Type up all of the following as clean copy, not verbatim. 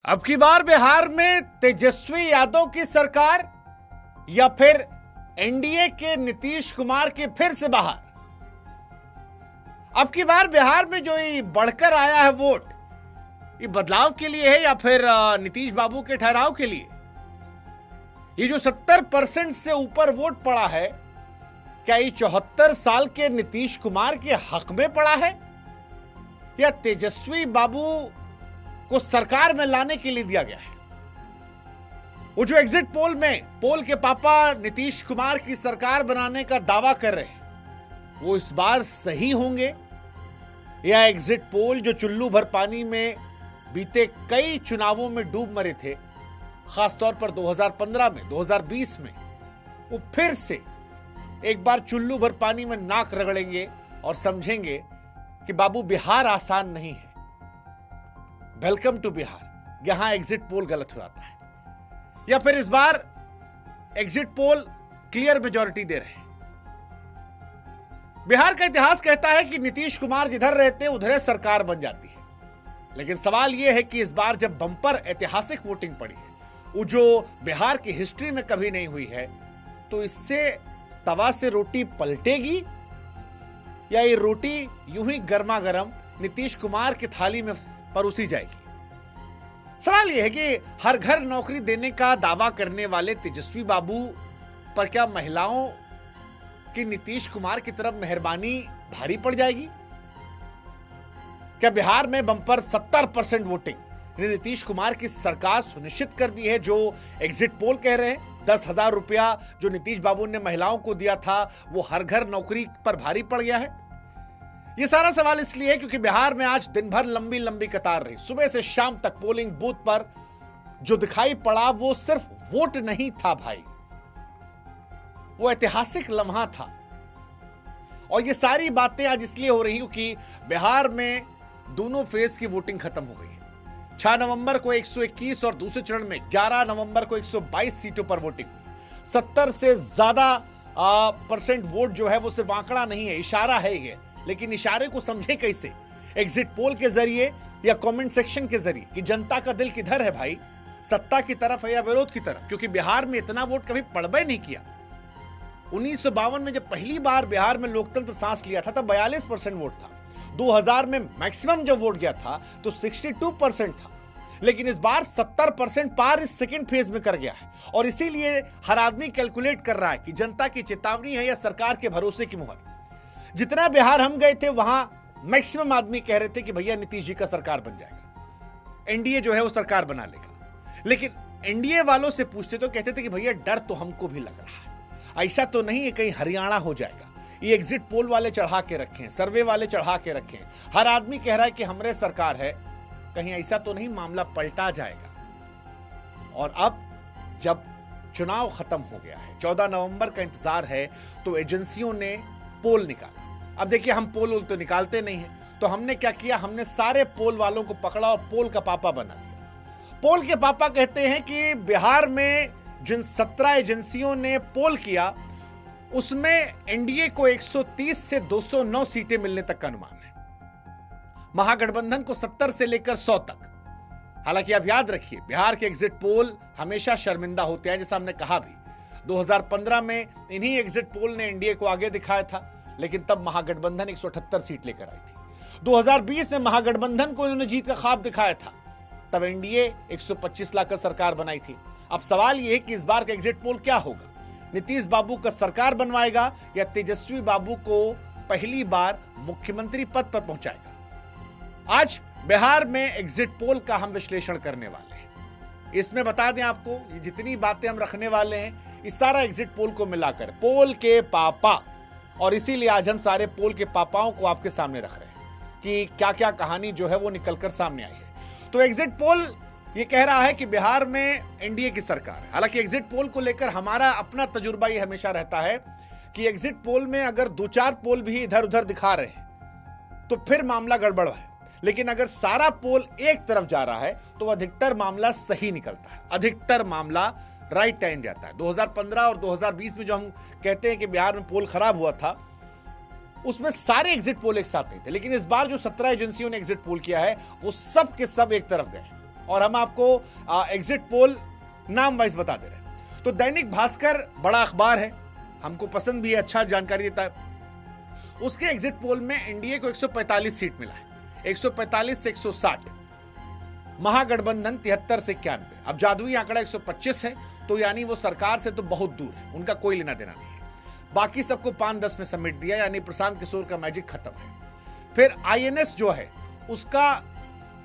अब की बार बिहार में तेजस्वी यादव की सरकार या फिर एनडीए के नीतीश कुमार के फिर से बाहर। अब की बार बिहार में जो ये बढ़कर आया है वोट, ये बदलाव के लिए है या फिर नीतीश बाबू के ठहराव के लिए? ये जो 70% से ऊपर वोट पड़ा है, क्या ये 74 साल के नीतीश कुमार के हक में पड़ा है या तेजस्वी बाबू को सरकार में लाने के लिए दिया गया है? वो जो एग्जिट पोल में पोल के पापा नीतीश कुमार की सरकार बनाने का दावा कर रहे हैं, वो इस बार सही होंगे या एग्जिट पोल जो चुल्लू भर पानी में बीते कई चुनावों में डूब मरे थे, खासतौर पर 2015 में, 2020 में, वो फिर से एक बार चुल्लू भर पानी में नाक रगड़ेंगे और समझेंगे कि बाबू बिहार आसान नहीं है। वेलकम टू बिहार, यहां एग्जिट पोल गलत हो जाता है। या फिर इस बार एग्जिट पोल क्लियर मेजॉरिटी दे रहे हैं। बिहार का इतिहास कहता है कि नीतीश कुमार जिधर रहते हैं उधर सरकार बन जाती है, लेकिन सवाल यह है कि इस बार जब बंपर ऐतिहासिक वोटिंग पड़ी है, वो जो बिहार की हिस्ट्री में कभी नहीं हुई है, तो इससे तवा से रोटी पलटेगी या ये रोटी यूं ही गर्मा गर्म नीतीश कुमार की थाली में परोसी जाएगी? सवाल यह है कि हर घर नौकरी देने का दावा करने वाले तेजस्वी बाबू पर क्या महिलाओं की नीतीश कुमार की तरफ मेहरबानी भारी पड़ जाएगी? क्या बिहार में बंपर 70% वोटिंग नीतीश कुमार की सरकार सुनिश्चित कर दी है, जो एग्जिट पोल कह रहे हैं 10,000 रुपया जो नीतीश बाबू ने महिलाओं को दिया था वो हर घर नौकरी पर भारी पड़ गया है? ये सारा सवाल इसलिए है क्योंकि बिहार में आज दिन भर लंबी लंबी कतार रही। सुबह से शाम तक पोलिंग बूथ पर जो दिखाई पड़ा वो सिर्फ वोट नहीं था भाई, वो ऐतिहासिक लम्हा था। और ये सारी बातें आज इसलिए हो रही क्योंकि बिहार में दोनों फेज की वोटिंग खत्म हो गई है। 6 नवंबर को 121 और दूसरे चरण में 11 नवंबर को 122 सीटों पर वोटिंग हुई। 70 से ज्यादा परसेंट वोट जो है वो सिर्फ आंकड़ा नहीं है, इशारा है ये। लेकिन इशारे को समझे कैसे? एग्जिट पोल के जरिए या कमेंट सेक्शन के जरिए कि जनता का दिल किधर है भाई, सत्ता की तरफ है या विरोध की तरफ? क्योंकि बिहार में इतना वोट कभी पड़बे नहीं किया। 1952 में जब पहली बार बिहार में लोकतंत्र सांस लिया था तब 42% वोट था। 2000 में मैक्सिमम जब वोट गया था तो 62% था। लेकिन इस बार 70% पार इस सेकेंड फेज में कर गया है। और इसीलिए हर आदमी कैलकुलेट कर रहा है कि जनता की चेतावनी है या सरकार के भरोसे की मुहर। जितना बिहार हम गए थे वहां मैक्सिमम आदमी कह रहे थे कि भैया नीतीश जी का सरकार बन जाएगा, एनडीए जो है वो सरकार बना लेगा। लेकिन एनडीए वालों से पूछते तो कहते थे कि भैया डर तो हमको भी लग रहा है, ऐसा तो नहीं है कहीं हरियाणा हो जाएगा। ये एग्जिट पोल वाले चढ़ा के रखे, सर्वे वाले चढ़ा के रखे, हर आदमी कह रहा है कि हमारे सरकार है, कहीं ऐसा तो नहीं मामला पलटा जाएगा। और अब जब चुनाव खत्म हो गया है, 14 नवंबर का इंतजार है, तो एजेंसियों ने पोल निकाला। अब देखिए, हम पोल तो निकालते नहीं हैं, तो हमने क्या किया, हमने सारे पोल वालों को पकड़ा और पोल का पापा बना दिया। पोल के पापा कहते हैं कि बिहार में जिन 17 एजेंसियों ने पोल किया उसमें एनडीए को 130 से 209 सीटें मिलने तक का अनुमान है, महागठबंधन को 70 से लेकर 100 तक। हालांकि आप याद रखिए, बिहार के एग्जिट पोल हमेशा शर्मिंदा होते हैं, जैसा हमने कहा भी। 2015 में इन्हीं एग्जिट पोल ने एनडीए को आगे दिखाया था, लेकिन तब महागठबंधन 178 सीट लेकर आई थी। 2020 में महागठबंधन को इन्होंने जीत का ख्वाब दिखाया था, तब एनडीए 125 लाकर सरकार बनाई थी। अब सवाल यह है कि इस बार का एग्जिट पोल क्या होगा? नीतीश बाबू का सरकार बनवाएगा या तेजस्वी बाबू को पहली बार मुख्यमंत्री पद पर पहुंचाएगा? आज बिहार में एग्जिट पोल का हम विश्लेषण करने वाले हैं। इसमें बता दें आपको, ये जितनी बातें हम रखने वाले हैं, इस सारा एग्जिट पोल को मिलाकर पोल के पापा, और इसीलिए आज हम सारे पोल के पापाओं को आपके सामने रख रहे हैं कि क्या क्या कहानी जो है वो निकलकर सामने आई है। तो एग्जिट पोल ये कह रहा है कि बिहार में एनडीए की सरकार है। हालांकि एग्जिट पोल को लेकर हमारा अपना तजुर्बा ये हमेशा रहता है कि एग्जिट पोल में अगर 2-4 पोल भी इधर उधर दिखा रहे हैं तो फिर मामला गड़बड़ है, लेकिन अगर सारा पोल एक तरफ जा रहा है तो अधिकतर मामला सही निकलता है, अधिकतर मामला राइट टाइम जाता है। 2015 और 2020 में जो हम कहते हैं कि बिहार में पोल खराब हुआ था, उसमें सारे एग्जिट पोल एक साथ नहीं थे। लेकिन इस बार जो 17 एजेंसियों ने एग्जिट पोल किया है वो सब के सब एक तरफ गए। और हम आपको एग्जिट पोल नाम वाइज बता दे रहे हैं। तो दैनिक भास्कर बड़ा अखबार है, हमको पसंद भी है, अच्छा जानकारी देता है। उसके एग्जिट पोल में एनडीए को 145 सीट मिला है, 145 से 160, महागठबंधन 73 से 91। अब जादुई आंकड़ा 125 है, तो यानी वो सरकार से तो बहुत दूर है, उनका कोई लेना देना नहीं है। बाकी सबको 5-10 में समेट दिया, यानी प्रशांत किशोर का मैजिक खत्म है। फिर आईएनएस जो है उसका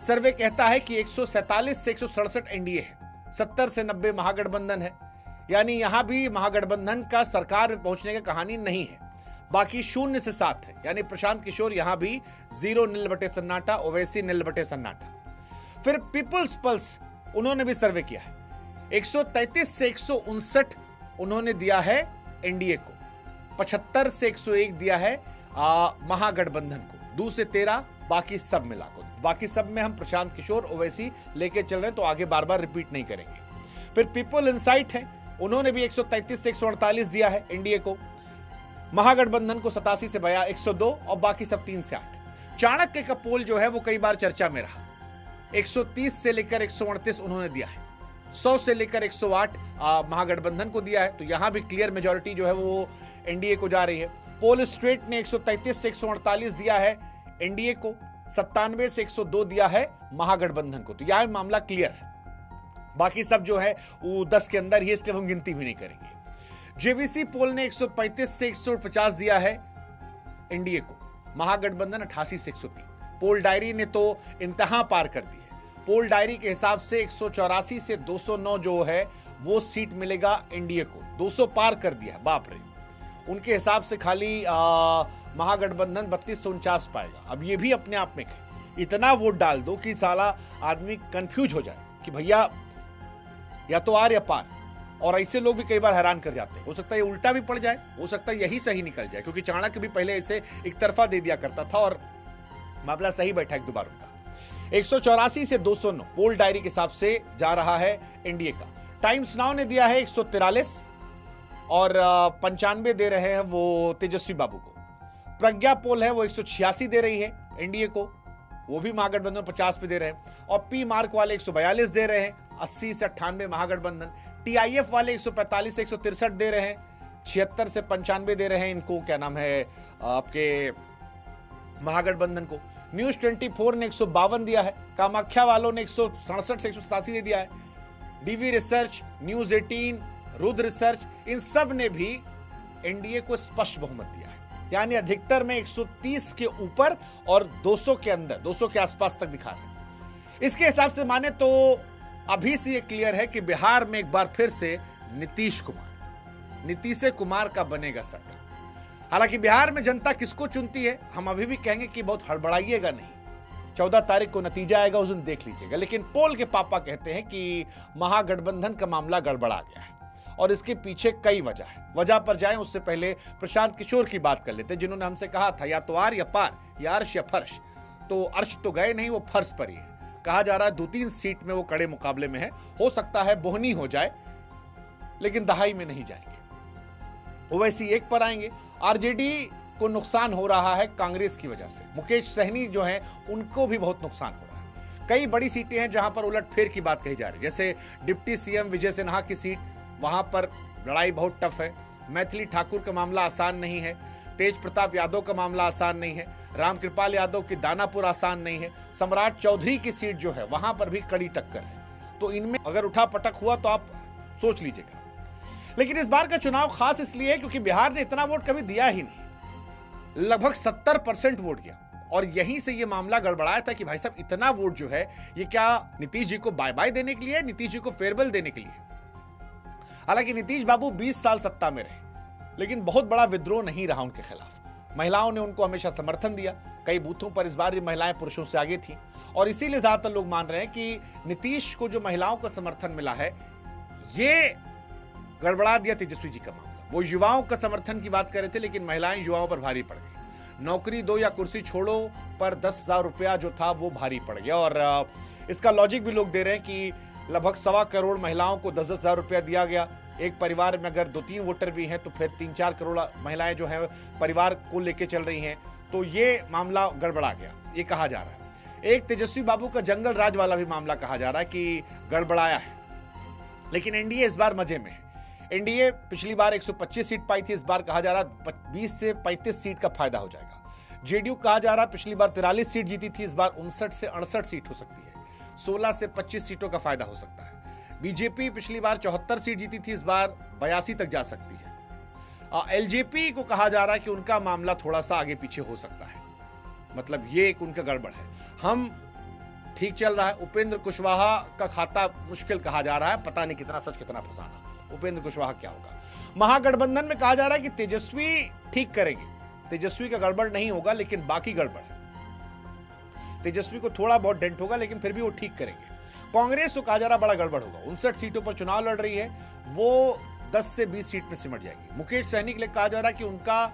सर्वे कहता है कि 147 से 167 एनडीए है, 70 से 90 महागठबंधन है, यानी यहां भी महागठबंधन का सरकार में पहुंचने की कहानी नहीं है। बाकी 0 से 7 है, यानी प्रशांत किशोर यहां भी 0 नील बटे सन्नाटा, ओवैसी नील बटे सन्नाटा। फिर पीपुल्स पल्स उन्होंने भी सर्वे किया है, 133 से 159 उन्होंने दिया है एनडीए को, 75 से 101 दिया है महागठबंधन को, 2 से 13 बाकी सब मिला को। बाकी सब में हम प्रशांत किशोर ओवैसी लेके चल रहे हैं, तो आगे बार बार रिपीट नहीं करेंगे। फिर पीपल इनसाइट है, उन्होंने भी 133 से 148 दिया है एनडीए को, महागठबंधन को 87 से 102 और बाकी सब 3 से 8। चाणक्य का पोल जो है वो कई बार चर्चा में रहा, 130 से लेकर 138 उन्होंने दिया है, 100 से लेकर 108 महागठबंधन को दिया है, तो यहां भी क्लियर मेजॉरिटी जो है वो एनडीए को जा रही है। पोल स्ट्रेट ने 133 से 148 दिया है एनडीए को, 97 से 102 दिया है महागठबंधन को, तो यहां मामला क्लियर है। बाकी सब जो है वो 10 के अंदर ही, इसलिए हम गिनती भी नहीं करेंगे। जेवीसी पोल ने 135 से 150 दिया है एनडीए को, महागठबंधन 88 से 103। पोल डायरी ने तो इंतहा पार कर दी है, पोल डायरी के हिसाब से 184 से 209 जो है वो सीट मिलेगा एनडीए को, 200 पार कर दिया, बाप रे। उनके हिसाब से खाली महागठबंधन 32 से 49 पाएगा। अब ये भी अपने आप में इतना वोट डाल दो कि साला आदमी कंफ्यूज हो जाए कि भैया या तो आर या पार, और ऐसे लोग भी कई बार हैरान कर जाते हैं। हो सकता है ये उल्टा भी पड़ जाए, हो सकता है यही सही निकल जाए, क्योंकि चाणक्य भी पहले ऐसे एक तरफा दे दिया करता था और मामला सही बैठा एक दोबार उनका। 184 से 209 पोल डायरी के हिसाब से जा रहा है एनडीए का। टाइम्स नाउ ने दिया है 143 और 95 दे रहे हैं वो तेजस्वी बाबू को। प्रज्ञा पोल है वो 186 दे रही है एनडीए को, वो भी महागठबंधन 50 पे दे रहे हैं। और पी मार्क वाले 142 दे रहे हैं, 80 से 98 महागठबंधन। टीआईएफ वाले 145 से 163 दे रहे हैं, 76 से 95 दे रहे हैं इनको, क्या नाम है आपके महागठबंधन को। न्यूज 24 ने 152 दिया है, कामाख्या वालों ने 167 से 187 दे दिया है। DV research, news 18, Rudra research, इन सब ने भी एनडीए को स्पष्ट बहुमत दिया है, यानी अधिकतर में 130 के ऊपर और 200 के अंदर, 200 के आसपास तक दिखा रहे हैं। इसके हिसाब से माने तो अभी से ये क्लियर है कि बिहार में एक बार फिर से नीतीश कुमार का बनेगा सरकार। हालांकि बिहार में जनता किसको चुनती है हम अभी भी कहेंगे कि बहुत हड़बड़ाइएगा नहीं, 14 तारीख को नतीजा आएगा, उस दिन देख लीजिएगा। लेकिन पोल के पापा कहते हैं कि महागठबंधन का मामला गड़बड़ा गया है और इसके पीछे कई वजह है। वजह पर जाएं उससे पहले प्रशांत किशोर की बात कर लेते, जिन्होंने हमसे कहा था या तो आर या पार, या अर्श या फर्श। तो अर्श तो गए नहीं, वो फर्श पर ही है। कहा जा रहा है 2-3 सीट में वो कड़े मुकाबले में है, हो सकता है बोहनी हो जाए, लेकिन दहाई में नहीं जाएंगे। ओवैसी 1 पर आएंगे। आरजेडी को नुकसान हो रहा है कांग्रेस की वजह से, मुकेश सहनी जो है उनको भी बहुत नुकसान हो रहा है। कई बड़ी सीटें हैं जहां पर उलटफेर की बात कही जा रही है, जैसे डिप्टी सीएम विजय सिन्हा की सीट, वहां पर लड़ाई बहुत टफ है। मैथिली ठाकुर का मामला आसान नहीं है, तेज प्रताप यादव का मामला आसान नहीं है, रामकृपाल यादव की दानापुर आसान नहीं है, सम्राट चौधरी की सीट जो है वहां पर भी कड़ी टक्कर है। तो इनमें अगर उठा पटक हुआ तो आप सोच लीजिएगा। लेकिन इस बार का चुनाव खास इसलिए है क्योंकि बिहार ने इतना वोट कभी दिया ही नहीं, लगभग 70% वोट गया, और यहीं से ये मामला गड़बड़ाया था कि भाई साहब इतना वोट जो है ये क्या नीतीश जी को बाय बाय देने के लिए, नीतीश जी को फेयरवेल देने के लिए। हालांकि नीतीश बाबू 20 साल सत्ता में रहे, लेकिन बहुत बड़ा विद्रोह नहीं रहा उनके खिलाफ। महिलाओं ने उनको हमेशा समर्थन दिया, कई बूथों पर इस बार भी महिलाएं पुरुषों से आगे थीं, और इसीलिए ज्यादातर लोग मान रहे हैं कि नीतीश को जो महिलाओं का समर्थन मिला है ये गड़बड़ा दिया तेजस्वी जी का मामला। वो युवाओं का समर्थन की बात कर रहे थे, लेकिन महिलाएं युवाओं पर भारी पड़ गई। नौकरी दो या कुर्सी छोड़ो पर 10,000 रुपया जो था वो भारी पड़ गया। और इसका लॉजिक भी लोग दे रहे हैं कि लगभग 1.25 करोड़ महिलाओं को 10,000 रुपया दिया गया। एक परिवार में अगर 2-3 वोटर भी हैं तो फिर 3-4 करोड़ महिलाएं जो हैं परिवार को लेके चल रही हैं, तो ये मामला गड़बड़ा गया, ये कहा जा रहा है। एक तेजस्वी बाबू का जंगल राज वाला भी मामला कहा जा रहा है कि गड़बड़ाया है, लेकिन एनडीए इस बार मजे में है। एनडीए पिछली बार 125 सीट पाई थी, इस बार कहा जा रहा 20 से 35 सीट का फायदा हो जाएगा। जेडीयू कहा जा रहा पिछली बार 43 सीट जीती थी, इस बार 59 से 68 सीट हो सकती है, 16 से 25 सीटों का फायदा हो सकता है। बीजेपी पिछली बार 74 सीट जीती थी, इस बार 82 तक जा सकती है। एलजेपी को कहा जा रहा है कि उनका मामला थोड़ा सा आगे पीछे हो सकता है, मतलब ये एक उनका गड़बड़ है। हम ठीक चल रहा है। उपेंद्र कुशवाहा का खाता मुश्किल कहा जा रहा है, पता नहीं कितना सच कितना फसाना। उपेंद्र कुशवाहा क्या होगा। महागठबंधन में कहा जा रहा है कि तेजस्वी ठीक करेंगे, तेजस्वी का गड़बड़ नहीं होगा, लेकिन बाकी गड़बड़ है। तेजस्वी को थोड़ा बहुत डेंट होगा, लेकिन फिर भी वो ठीक करेंगे। कांग्रेस को कहा जा रहा बड़ा गड़बड़ होगा, 59 सीटों पर चुनाव लड़ रही है, वो 10 से 20 सीट में सिमट जाएगी। मुकेश सहनी के लिए कहा जा रहा है कि उनका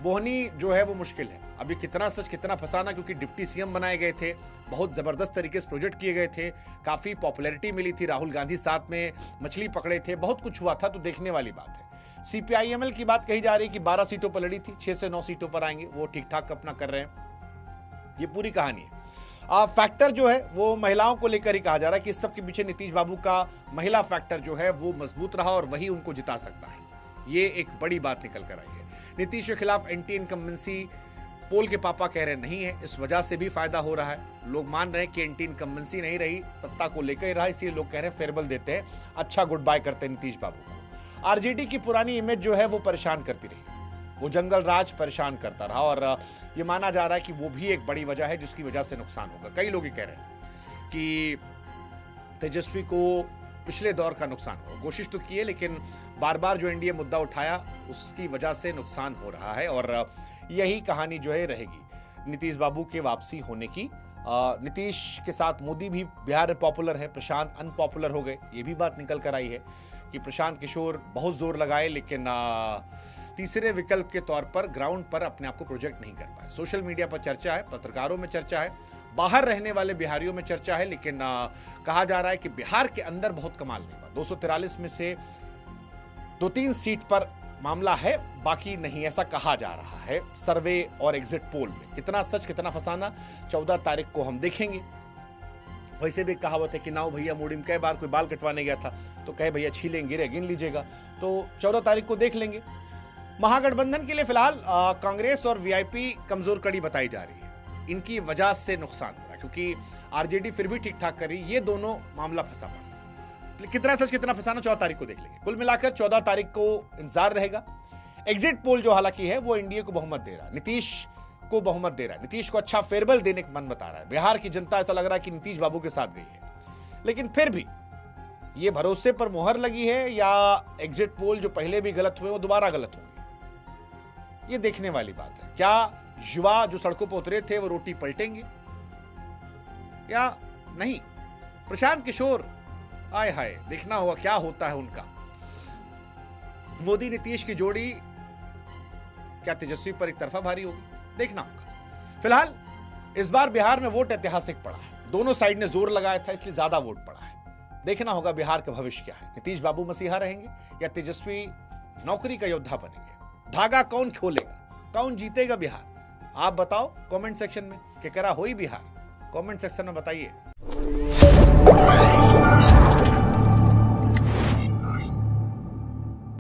बोहनी जो है वो मुश्किल है। अभी कितना सच कितना फसाना, क्योंकि डिप्टी सीएम बनाए गए थे, बहुत जबरदस्त तरीके से प्रोजेक्ट किए गए थे, काफी पॉपुलैरिटी मिली थी, राहुल गांधी साथ में मछली पकड़े थे, बहुत कुछ हुआ था, तो देखने वाली बात है। सीपीआईएमएल की बात कही जा रही है कि 12 सीटों पर लड़ी थी, 6 से 9 सीटों पर आएंगे, वो ठीक ठाक अपना कर रहे हैं। ये पूरी कहानी है। फैक्टर जो है वो महिलाओं को लेकर ही कहा जा रहा है कि इस सब के पीछे नीतीश बाबू का महिला फैक्टर जो है वो मजबूत रहा और वही उनको जिता सकता है। ये एक बड़ी बात निकल कर आई है। नीतीश के खिलाफ एंटी इनकम्बेंसी पोल के पापा कह रहे नहीं है, इस वजह से भी फायदा हो रहा है। लोग मान रहे हैं कि एंटी इनकम्बेंसी नहीं रही, सत्ता को लेकर ही रहा, इसलिए लोग कह रहे हैं फेयरवेल देते हैं, अच्छा गुड बाय करते हैं नीतीश बाबू को। आरजेडी की पुरानी इमेज जो है वो परेशान करती रही, वो जंगल राज परेशान करता रहा, और ये माना जा रहा है कि वो भी एक बड़ी वजह है जिसकी वजह से नुकसान होगा। कई लोग ये कह रहे हैं कि तेजस्वी को पिछले दौर का नुकसान हुआ, कोशिश तो की है, लेकिन बार बार जो एनडीए मुद्दा उठाया उसकी वजह से नुकसान हो रहा है, और यही कहानी जो है रहेगी नीतीश बाबू के वापसी होने की। नीतीश के साथ मोदी भी बिहार में पॉपुलर है, प्रशांत अनपॉपुलर हो गए, ये भी बात निकल कर आई है कि प्रशांत किशोर बहुत जोर लगाए, लेकिन तीसरे विकल्प के तौर पर ग्राउंड पर अपने आप को प्रोजेक्ट नहीं कर पाए। सोशल मीडिया पर चर्चा है, पत्रकारों में चर्चा है, बाहर रहने वाले बिहारियों में चर्चा है, लेकिन कहा जा रहा है कि बिहार के अंदर बहुत कमाल नहीं हुआ। 243 में से 2-3 सीट पर मामला है, बाकी नहीं, ऐसा कहा जा रहा है सर्वे और एग्जिट पोल में। कितना सच कितना फसाना 14 तारीख को हम देखेंगे। वैसे भी कहावत है कि नाव भैया मोड़ी में, कई बार कोई बाल कटवाने गया था तो कहे भैया छीलेंगे रे गिन लीजिएगा, तो 14 तारीख को देख लेंगे। महागठबंधन के लिए फिलहाल कांग्रेस और वीआईपी कमजोर कड़ी बताई जा रही है, इनकी वजह से नुकसान हो रहा है, क्योंकि आरजेडी फिर भी ठीक ठाक कर रही है। ये दोनों मामला फंसा पड़ा, कितना सच कितना फंसाना 14 तारीख को देख लेंगे। कुल मिलाकर 14 तारीख को इंतजार रहेगा। एग्जिट पोल जो हालांकि है वो एनडीए को बहुमत दे रहा है, नीतीश को बहुमत दे रहा है, नीतीश को अच्छा फेयरवेल देने का मन बता रहा है। बिहार की जनता ऐसा लग रहा है कि नीतीश बाबू के साथ गई है, लेकिन फिर भी ये भरोसे पर मोहर लगी है या एग्जिट पोल जो पहले भी गलत हुए वो दोबारा गलत होंगे, ये देखने वाली बात है। क्या युवा जो सड़कों पर उतरे थे वो रोटी पलटेंगे या नहीं? प्रशांत किशोर, आय हाय, देखना होगा क्या होता है उनका। मोदी नीतीश की जोड़ी क्या तेजस्वी पर एक तरफा भारी होगी, देखना होगा। फिलहाल इस बार बिहार में वोट ऐतिहासिक पड़ा है, दोनों साइड ने जोर लगाया था, इसलिए ज्यादा वोट पड़ा है। देखना होगा बिहार का भविष्य क्या है, नीतीश बाबू मसीहा रहेंगे या तेजस्वी नौकरी का योद्धा बनेंगे। धागा कौन खोलेगा, कौन जीतेगा बिहार, आप बताओ कमेंट सेक्शन में। केकरा होई बिहार, कमेंट सेक्शन में बताइए।